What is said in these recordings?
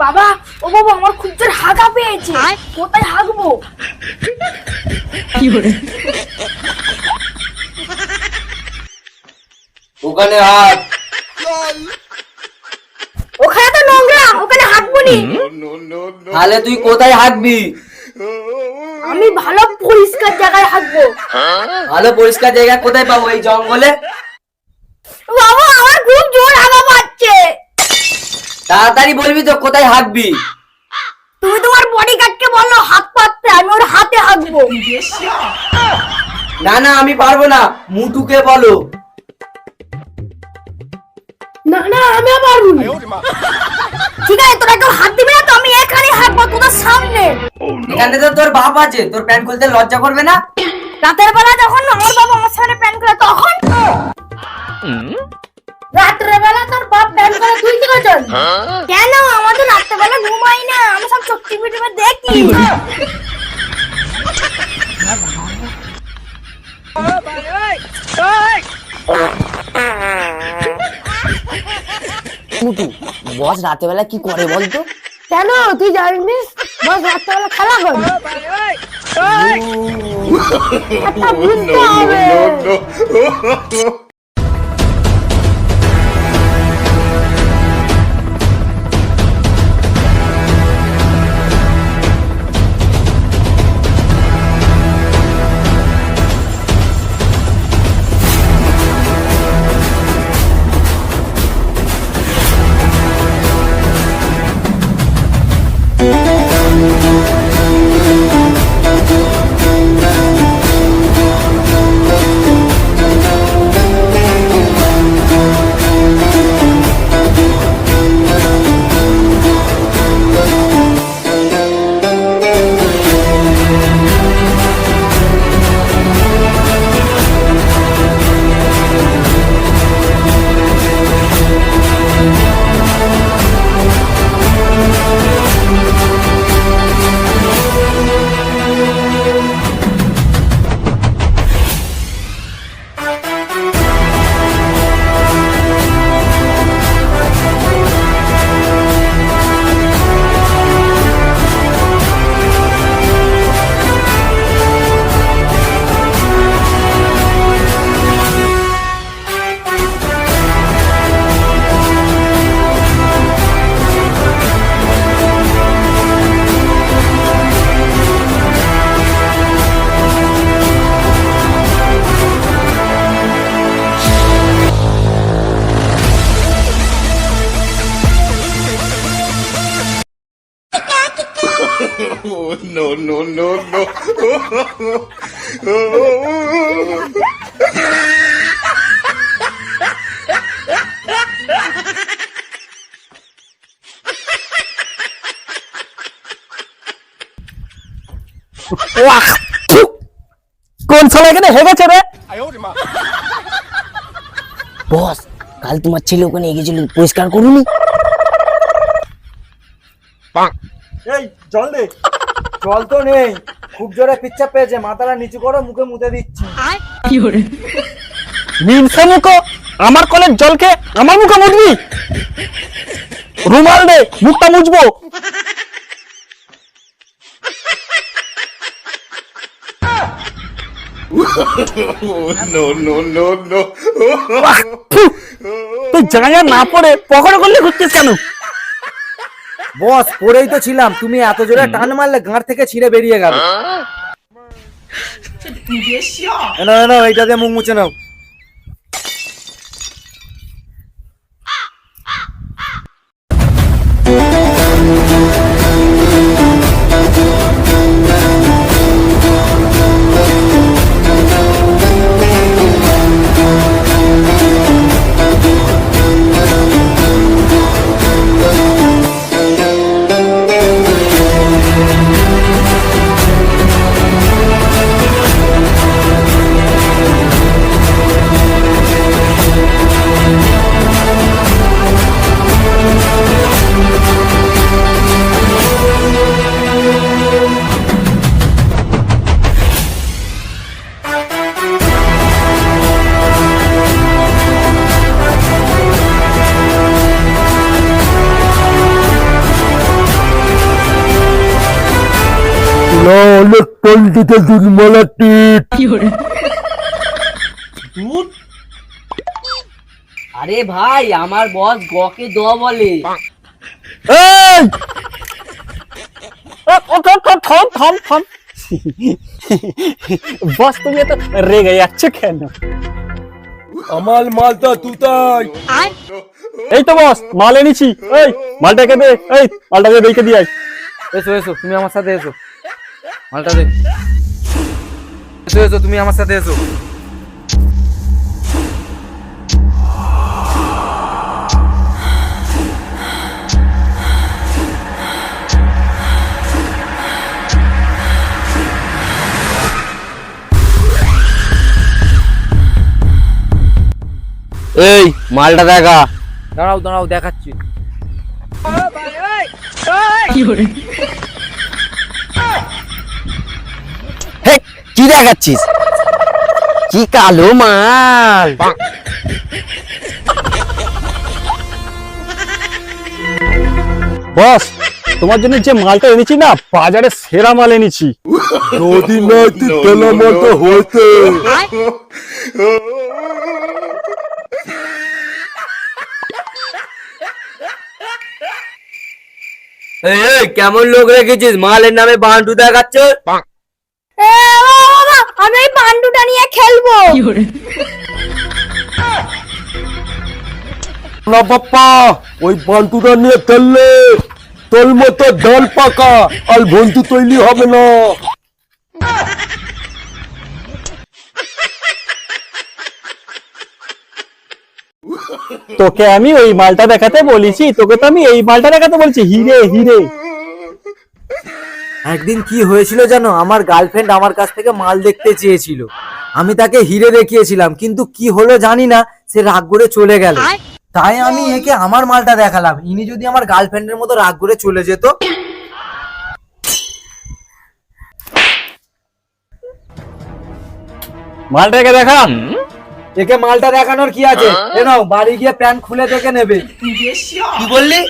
বাবা, ও বাবা, আমার খুব জোর হাগা পেয়েছে, কোথায় হাগবো? ওখানে হাত। ওখানে তো নোংরা, ওখানে হাগবো নি। তাহলে তুই কোথায় হাঁকবি? আমি ভালো পরিষ্কার জায়গায় হাগবো। ভালো পরিষ্কার জায়গা কোথায় পাবো? এই জঙ্গলে? বাবা, আমার খুব জোর হাগা পাচ্ছে। তাড়াতাড়ি বলবি তো কোথায় হাঁকবি। তুমি তোমার বডিগার্ডকে বলো হাত পাততে, আমি ওর হাতে হাগবো। না না, আমি পারবো না, মুটুকে বলো। না না, আমি পারবো না। ঠিক আছে, তোরা কেউ হাত দিবি না তো, আমি এখানে হাগবো তোদের সামনে। এখানে তো তোর বাপ আছে, তোর প্যান্ট খুলতে লজ্জা করবে না? রাতের বেলা যখন আমার বাবা আমার সামনে প্যান করে তখন, রাতের বেলা তোর বাপ প্যান করে তুই কি করছিস? কেন, আমাদের রাতের বেলা ঘুমাই না, আমি সব চোখ টিপে টিপে দেখি। মুটু, বস রাতের বেলা কি করে বলতো? কেন, তুই জানিস বস রাতের বেলা খেলা করে? একটা বুঝতে হবে। No, no, no, no. কোন ছেলে এখানে হেগেছে রে? বস, কাল তোমার ছেলে ওখানে এগিয়েছিল, পরিষ্কার করুনি? এই জল দে। জল তো নেই, খুব জোরে পিচ্ছাপ পেয়েছে, মাথাটা নিচু করো, মুখে মুতে দিচ্ছি। মিনসা মুখো, আমার কলের জলকে আমার মুখে মুটবি? রুমাল দে, মুখটা মুছবো। No, no, no, no. তুই জায়গা না পড়ে পকড় করলে ঘুরছিস কেন? বস, পড়েই তো ছিলাম, তুমি এত জোরে টান মারলে গাঁট থেকে ছিঁড়ে বেরিয়ে গেল। নাও নাও, এইটা দিয়ে মুখ মুছে নাও। বলটিতে দুধ মালা টিট। দুধ? আরে ভাই আমার বস গকে দ বলে। এই থাম থাম। বস তুমি এত রেগে যাচ্ছ কেন? আমার মালটা তুতাই। এই তো বস মাল এনেছি। এই মালটাকে দে, এই মালটাকে রেখে দিয়ে আয়। এসো এসো তুমি আমার সাথে এসো, মালটা দে। এসো এসো তুমি আমার সাথে এসো। এই মালটা দেখা। দাঁড়াও দাঁড়াও দেখাচ্ছি। হে, কি দেখাচ্ছিস? কি কালো মাল! বস তোমার জন্য যে মালটা এনেছি না, বাজারে সেরা মাল এনেছি। যদি না তুই তেলা মালটা হইতে। এই কেমন লোক রেখেছিস? মালের নামে বান্টু দেখাচ্ছ? বাবা আমি এই পান্ডুটা নিয়ে খেলবো। না বাপ্পা, ওই বান্টুটা নিয়ে ফেললে তোর মতো ডাল পাকা আর বন্ধু তৈরি হবে না। তোকে আমি ওই মালটা দেখাতে বলেছি, তোকে তো আমি এই মালটা দেখাতে বলছি। হিরে হিরে। একদিন কি হয়েছিল জানো, আমার গার্লফ্রেন্ড আমার কাছ থেকে মাল দেখতে চেয়েছিল, আমি তাকে হিরে দেখিয়েছিলাম, কিন্তু কি হলো জানি না, সে রাগ করে চলে গেল। তাই আমি একে আমার মালটা দেখালাম। ইনি যদি আমার গার্লফ্রেন্ডের মতো রাগ করে চলে যেত। মালটাকে দেখান। একে মালটা দেখানোর কি আছে? এ নাও, বাড়ি গিয়ে প্যান্ট খুলে দেখে নেবে। কি বললি?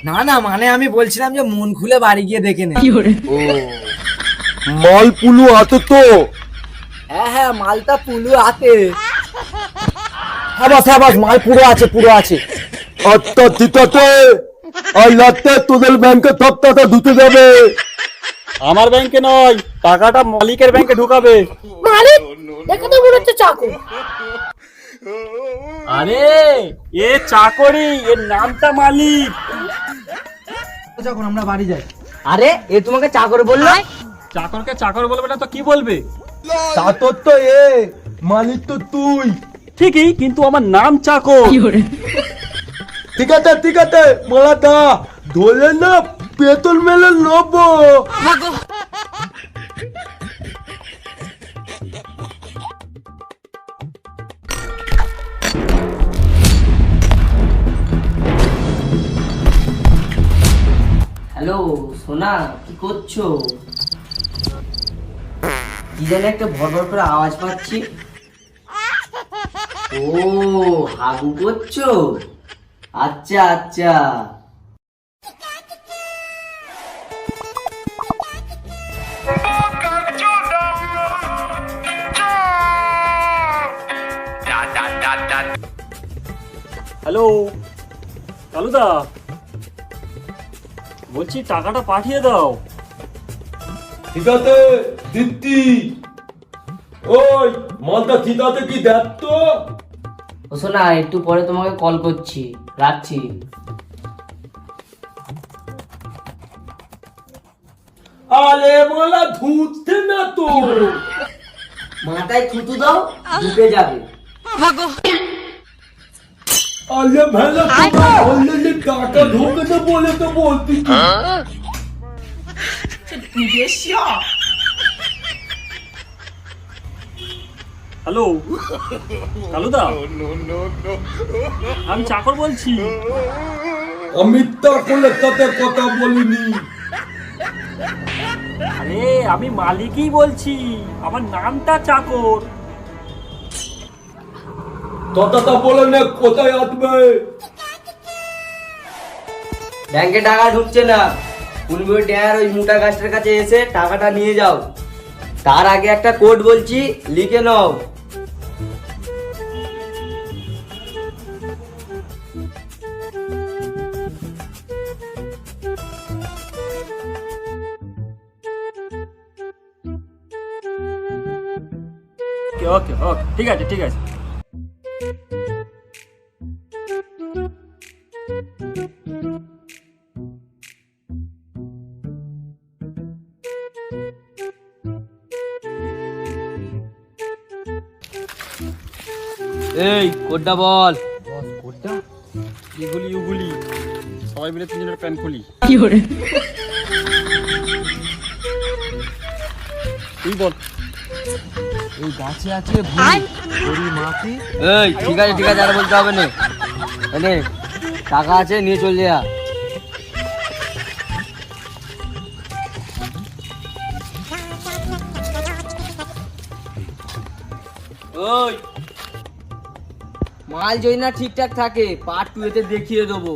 না না, মানে আমি বলছিলাম যে মন খুলে বাড়ি গিয়ে দেখে নে। মাল পুলু আছে তো? হ্যাঁ হ্যাঁ, মালটা পুলু আছে। হ্যাঁ বস, মাল পুরো আছে, পুরো আছে। আত্মা দিতাতে আর লাতে তোদের ব্যাংকে সপ্তাহটা ধুতে যাবে। আমার ব্যাংকে নয়, টাকাটা মালিকের ব্যাংকে ঢুকাবে। মালিক দেখে তো মনে হচ্ছে চাকু। আরে এ চাকরি, এর নামটা মালিক। যখন আমরা বাড়ি যাই। আরে এ তোমাকে চাকর বললো? চাকরকে চাকর বলবে না তো কি বলবে? তা তোর তো এ মালিক তো তুই। ঠিকই, কিন্তু আমার নাম চাকর। ঠিক আছে মালাটা ধরে না পেতল মেলে নেবো। হ্যালো সোনা, কি করছো? কি জানি একটা ভরভর করে আওয়াজ পাচ্ছি। ও হাগু করছো? আচ্ছা আচ্ছা। হ্যালো কালুদা, বলছি টাকাটা পাঠিয়ে দাও। ঠিক আছে দিদি। ওই মালটা ঠিক আছে কি দেখ তো। ও সোনা, একটু পরে তোমাকে কল করছি, রাখছি। আরে মালা ধুতে না তো। মাথায় থুতু দাও, ঢুকে যাবে। আরে ভালো অলরেডি টাকা ঢোকে না বলে তো বলতি। হ্যালো কালুদা, আমি চাকর বলছি। আমি তো কোনো সাথে কথা বলিনি। আরে আমি মালিকই বলছি, আমার নামটা চাকর। কথাটা বলে না কোথায় আসবে। ব্যাংকে টাকা ঢুকছে না, পুলবি ড্যার ওই মোটা গাছটার কাছে এসে টাকাটা নিয়ে যাও। তার আগে একটা কোড বলছি, লিখে নাও। ওকে ওকে ঠিক আছে ঠিক আছে। এই কোডটা বল। কোডটা এগুলি উগুলি সবাই মিলে তিনজনের প্যান খুলি। তুই বল। এই গাছে আছে ভুঁড়ি মাটি। এই ঠিক আছে ঠিক আছে, আর বলতে হবে না। এনে টাকা আছে, নিয়ে চলে যা। ওই মাল যদি না ঠিকঠাক থাকে পার্ট 2 এতে দেখিয়ে দেবো।